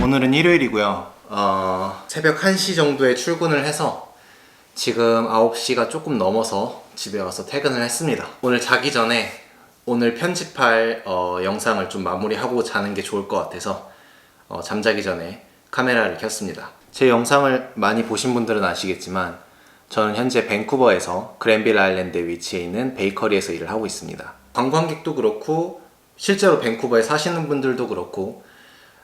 오늘은 일요일이고요. 새벽 1시 정도에 출근을 해서 지금 9시가 조금 넘어서 집에 와서 퇴근을 했습니다. 오늘 자기 전에 오늘 편집할 영상을 좀 마무리하고 자는 게 좋을 것 같아서 잠자기 전에 카메라를 켰습니다. 제 영상을 많이 보신 분들은 아시겠지만 저는 현재 밴쿠버에서 그랜빌 아일랜드에 위치해 있는 베이커리에서 일을 하고 있습니다. 관광객도 그렇고 실제로 밴쿠버에 사시는 분들도 그렇고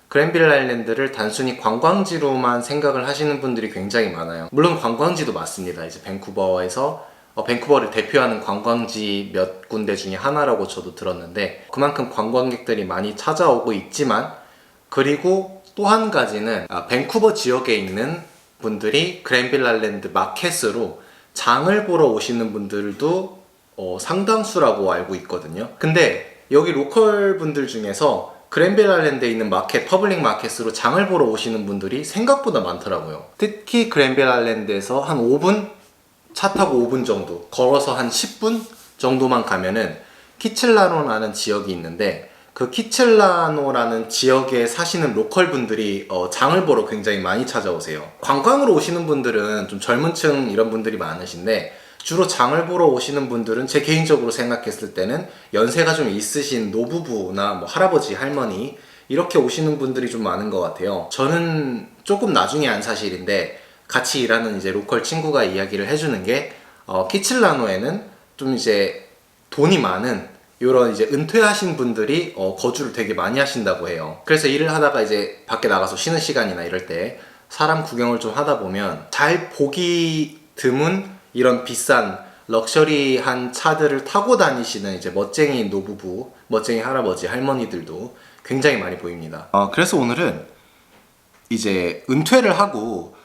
그랜빌 아일랜드를 단순히 관광지로만 생각을 하시는 분들이 굉장히 많아요. 물론 관광지도 맞습니다. 이제 밴쿠버에서 밴쿠버를 대표하는 관광지 몇 군데 중에 하나라고 저도 들었는데 그만큼 관광객들이 많이 찾아오고 있지만, 그리고 또 한 가지는 밴쿠버 지역에 있는 분들이 그랜빌 아일랜드 마켓으로 장을 보러 오시는 분들도 상당수라고 알고 있거든요. 근데 여기 로컬 분들 중에서 그랜빌 아일랜드에 있는 마켓, 퍼블릭 마켓으로 장을 보러 오시는 분들이 생각보다 많더라고요. 특히 그랜빌 아일랜드에서 한 5분? 차 타고 5분 정도, 걸어서 한 10분 정도만 가면은 키칠라노라는 지역이 있는데, 그 키칠라노라는 지역에 사시는 로컬 분들이 장을 보러 굉장히 많이 찾아오세요. 관광으로 오시는 분들은 좀 젊은 층 이런 분들이 많으신데, 주로 장을 보러 오시는 분들은 제 개인적으로 생각했을 때는 연세가 좀 있으신 노부부나 뭐 할아버지, 할머니 이렇게 오시는 분들이 좀 많은 것 같아요. 저는 조금 나중에 안 사실인데 같이 일하는 이제 로컬 친구가 이야기를 해주는 게 키칠라노에는 좀 이제 돈이 많은 이런 이제 은퇴하신 분들이 거주를 되게 많이 하신다고 해요. 그래서 일을 하다가 이제 밖에 나가서 쉬는 시간이나 이럴 때 사람 구경을 좀 하다 보면 잘 보기 드문 이런 비싼 럭셔리한 차들을 타고 다니시는 이제 멋쟁이 노부부, 멋쟁이 할아버지, 할머니들도 굉장히 많이 보입니다. 그래서 오늘은 이제 은퇴를 하고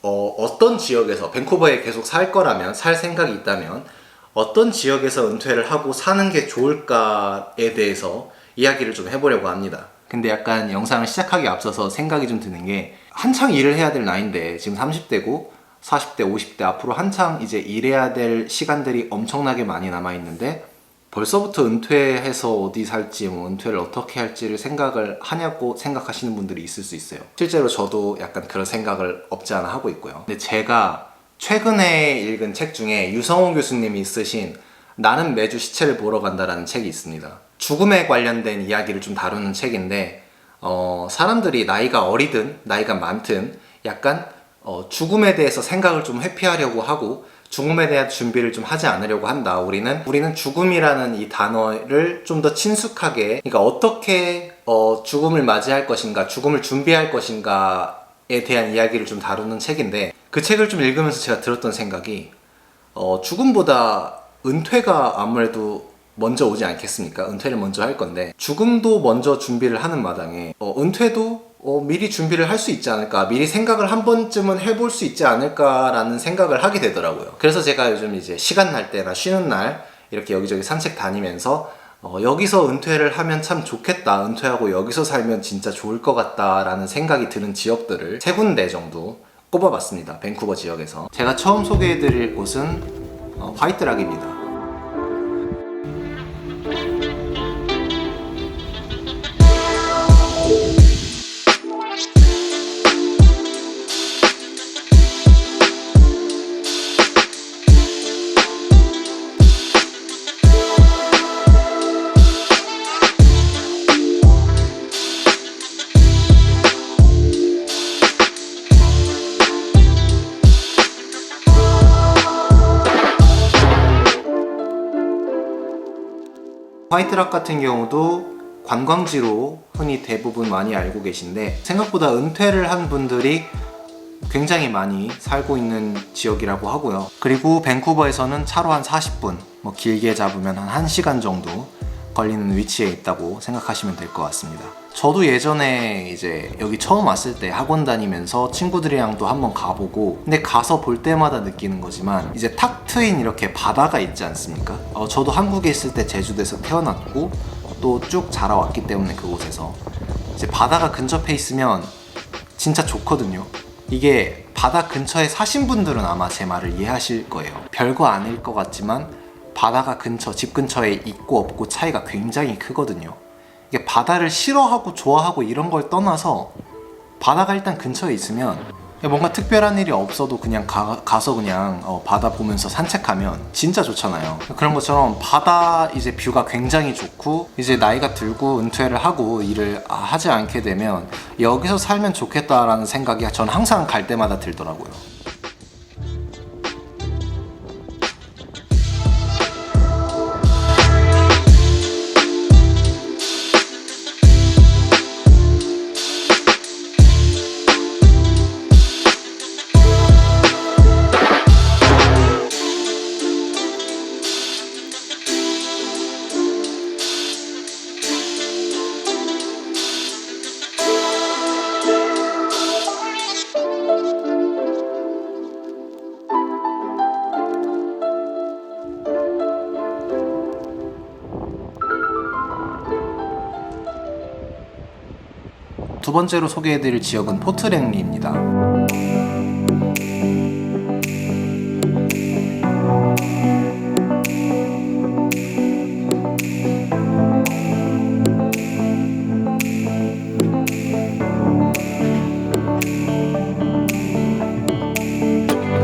어떤 지역에서, 밴쿠버에 계속 살 거라면, 살 생각이 있다면 어떤 지역에서 은퇴를 하고 사는 게 좋을까에 대해서 이야기를 좀 해보려고 합니다. 근데 약간 영상을 시작하기 앞서서 생각이 좀 드는 게, 한창 일을 해야 될 나이인데 지금 30대고 40대, 50대 앞으로 한창 이제 일해야 될 시간들이 엄청나게 많이 남아있는데 벌써부터 은퇴해서 어디 살지, 은퇴를 어떻게 할지를 생각을 하냐고 생각하시는 분들이 있을 수 있어요. 실제로 저도 약간 그런 생각을 없지 않아 하고 있고요. 근데 제가 최근에 읽은 책 중에 유성호 교수님이 쓰신 나는 매주 시체를 보러 간다라는 책이 있습니다. 죽음에 관련된 이야기를 좀 다루는 책인데 사람들이 나이가 어리든 나이가 많든 약간 죽음에 대해서 생각을 좀 회피하려고 하고 죽음에 대한 준비를 좀 하지 않으려고 한다. 우리는 죽음이라는 이 단어를 좀 더 친숙하게, 그러니까 어떻게 죽음을 맞이할 것인가, 죽음을 준비할 것인가에 대한 이야기를 좀 다루는 책인데, 그 책을 좀 읽으면서 제가 들었던 생각이 죽음보다 은퇴가 아무래도 먼저 오지 않겠습니까? 은퇴를 먼저 할 건데 죽음도 먼저 준비를 하는 마당에 은퇴도 미리 준비를 할 수 있지 않을까, 미리 생각을 한 번쯤은 해볼 수 있지 않을까라는 생각을 하게 되더라고요. 그래서 제가 요즘 이제 시간 날 때나 쉬는 날 이렇게 여기저기 산책 다니면서 여기서 은퇴를 하면 참 좋겠다, 은퇴하고 여기서 살면 진짜 좋을 것 같다라는 생각이 드는 지역들을 3군데 정도 꼽아봤습니다. 밴쿠버 지역에서. 제가 처음 소개해드릴 곳은 화이트락입니다. 화이트락 같은 경우도 관광지로 흔히 대부분 많이 알고 계신데 생각보다 은퇴를 한 분들이 굉장히 많이 살고 있는 지역이라고 하고요. 그리고 밴쿠버에서는 차로 한 40분, 길게 잡으면 한 1시간 정도 걸리는 위치에 있다고 생각하시면 될 것 같습니다. 저도 예전에 이제 여기 처음 왔을 때 학원 다니면서 친구들이랑도 한번 가보고, 근데 가서 볼 때마다 느끼는 거지만 이제 탁 트인 이렇게 바다가 있지 않습니까? 저도 한국에 있을 때 제주도에서 태어났고 또 쭉 자라왔기 때문에 그곳에서 이제 바다가 근접해 있으면 진짜 좋거든요. 이게 바다 근처에 사신 분들은 아마 제 말을 이해하실 거예요. 별거 아닐 것 같지만 바다가 집 근처에 있고 없고 차이가 굉장히 크거든요. 이게 바다를 싫어하고 좋아하고 이런 걸 떠나서 바다가 일단 근처에 있으면 뭔가 특별한 일이 없어도 그냥 가서 그냥 바다 보면서 산책하면 진짜 좋잖아요. 그런 것처럼 바다 이제 뷰가 굉장히 좋고 이제 나이가 들고 은퇴를 하고 일을 하지 않게 되면 여기서 살면 좋겠다라는 생각이 전 항상 갈 때마다 들더라고요. 두 번째로 소개해드릴 지역은 포트랭리입니다.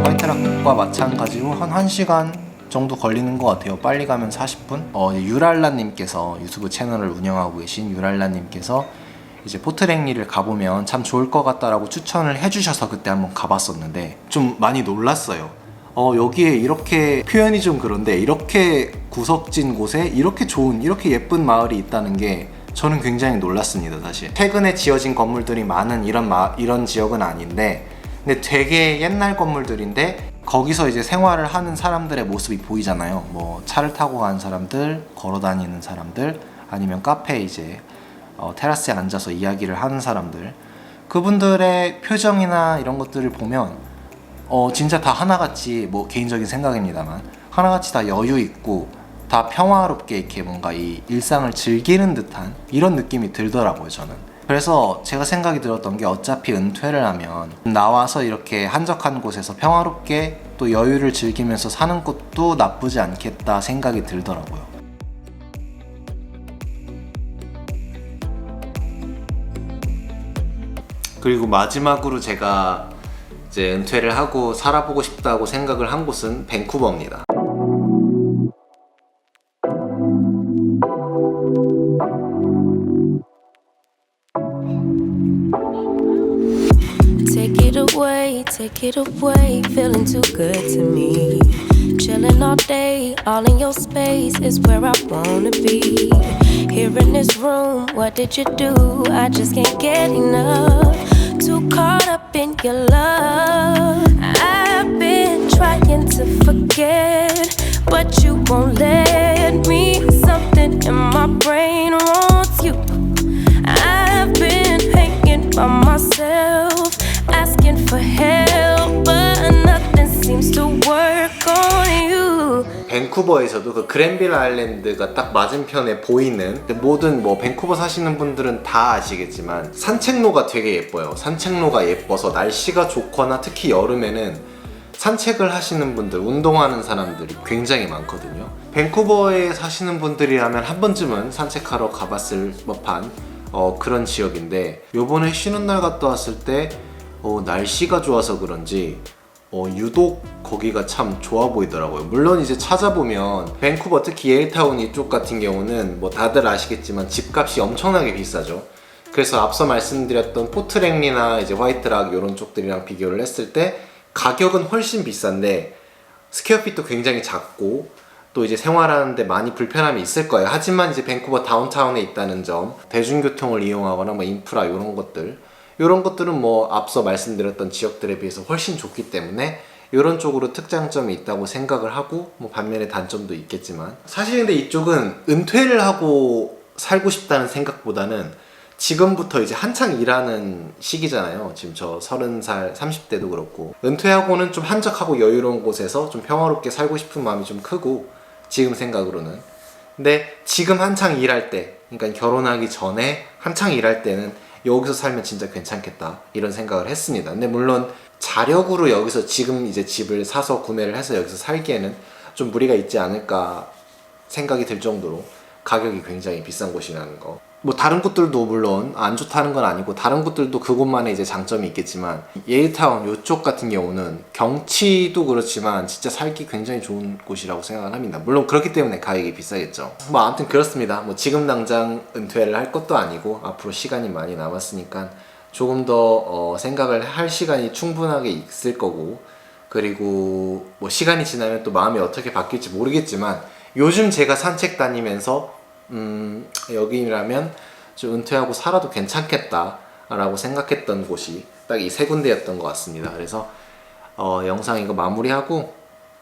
화이트락과 마찬가지로 한 1시간 정도 걸리는 것 같아요. 빨리 가면 40분? 유랄라님께서 유튜브 채널을 운영하고 계신 유랄라님께서 이제 포트랭리를 가보면 참 좋을 것 같다라고 추천을 해주셔서 그때 한번 가봤었는데 좀 많이 놀랐어요. 여기에 이렇게 표현이 좀 그런데 이렇게 구석진 곳에 이렇게 좋은 이렇게 예쁜 마을이 있다는 게 저는 굉장히 놀랐습니다. 사실 최근에 지어진 건물들이 많은 이런 지역은 아닌데 근데 되게 옛날 건물들인데 거기서 이제 생활을 하는 사람들의 모습이 보이잖아요. 뭐 차를 타고 가는 사람들, 걸어 다니는 사람들, 아니면 카페에 이제 테라스에 앉아서 이야기를 하는 사람들, 그분들의 표정이나 이런 것들을 보면 진짜 다 하나같이, 뭐 개인적인 생각입니다만 하나같이 다 여유 있고 다 평화롭게 이렇게 뭔가 이 일상을 즐기는 듯한 이런 느낌이 들더라고요. 저는 그래서 제가 생각이 들었던 게 어차피 은퇴를 하면 나와서 이렇게 한적한 곳에서 평화롭게 또 여유를 즐기면서 사는 것도 나쁘지 않겠다 생각이 들더라고요. 그리고 마지막으로 제가 이제 은퇴를 하고 살아보고 싶다고 생각을 한 곳은 밴쿠버입니다. Take it away, feeling too good to me. Chilling all day, all in your space is where I wanna be. Here in this room, what did you do? I just can't get enough. Too caught up in your love. I've been trying to forget, but you won't let me. Something in my brain wants you. I've been hanging by myself, asking for help, but nothing seems to work on you. 밴쿠버에서도 그 그랜빌 아일랜드가 딱 맞은편에 보이는, 모든 뭐 밴쿠버 사시는 분들은 다 아시겠지만 산책로가 되게 예뻐요. 산책로가 예뻐서 날씨가 좋거나 특히 여름에는 산책을 하시는 분들, 운동하는 사람들이 굉장히 많거든요. 밴쿠버에 사시는 분들이라면 한 번쯤은 산책하러 가봤을 법한 그런 지역인데, 요번에 쉬는 날 갔다 왔을 때 날씨가 좋아서 그런지 유독 거기가 참 좋아 보이더라고요. 물론 이제 찾아보면 밴쿠버, 특히 예일타운 이쪽 같은 경우는 뭐 다들 아시겠지만 집값이 엄청나게 비싸죠. 그래서 앞서 말씀드렸던 포트랭리나 이제 화이트락 이런 쪽들이랑 비교를 했을 때 가격은 훨씬 비싼데 스퀘어핏도 굉장히 작고 또 이제 생활하는데 많이 불편함이 있을 거예요. 하지만 이제 밴쿠버 다운타운에 있다는 점, 대중교통을 이용하거나 뭐 인프라 이런 것들은 뭐 앞서 말씀드렸던 지역들에 비해서 훨씬 좋기 때문에 이런 쪽으로 특장점이 있다고 생각을 하고, 뭐 반면에 단점도 있겠지만, 사실 근데 이쪽은 은퇴를 하고 살고 싶다는 생각보다는 지금부터 이제 한창 일하는 시기잖아요. 지금 저 30살, 30대도 그렇고 은퇴하고는 좀 한적하고 여유로운 곳에서 좀 평화롭게 살고 싶은 마음이 좀 크고, 지금 생각으로는. 근데 지금 한창 일할 때, 그러니까 결혼하기 전에 한창 일할 때는 여기서 살면 진짜 괜찮겠다 이런 생각을 했습니다. 근데 물론 자력으로 여기서 지금 이제 집을 사서 구매를 해서 여기서 살기에는 좀 무리가 있지 않을까 생각이 들 정도로 가격이 굉장히 비싼 곳이라는 거. 뭐 다른 곳들도 물론 안 좋다는 건 아니고 다른 곳들도 그곳만의 이제 장점이 있겠지만 예일타운 요쪽 같은 경우는 경치도 그렇지만 진짜 살기 굉장히 좋은 곳이라고 생각을 합니다. 물론 그렇기 때문에 가격이 비싸겠죠. 뭐 아무튼 그렇습니다. 뭐 지금 당장 은퇴를 할 것도 아니고 앞으로 시간이 많이 남았으니까 조금 더 생각을 할 시간이 충분하게 있을 거고, 그리고 뭐 시간이 지나면 또 마음이 어떻게 바뀔지 모르겠지만 요즘 제가 산책 다니면서 여기라면 좀 은퇴하고 살아도 괜찮겠다 라고 생각했던 곳이 딱 이 세 군데였던 것 같습니다. 그래서 영상 이거 마무리하고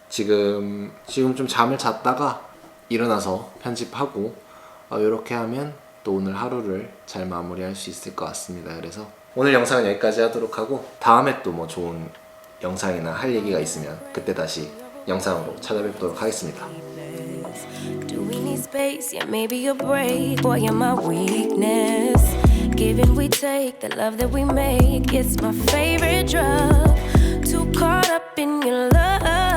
지금 좀 잠을 잤다가 일어나서 편집하고 이렇게 하면 또 오늘 하루를 잘 마무리할 수 있을 것 같습니다. 그래서 오늘 영상은 여기까지 하도록 하고 다음에 또 뭐 좋은 영상이나 할 얘기가 있으면 그때 다시 영상으로 찾아뵙도록 하겠습니다. Do we need space? Yeah, maybe a break. Boy, you're my weakness. Give and we take, the love that we make. It's my favorite drug. Too caught up in your love.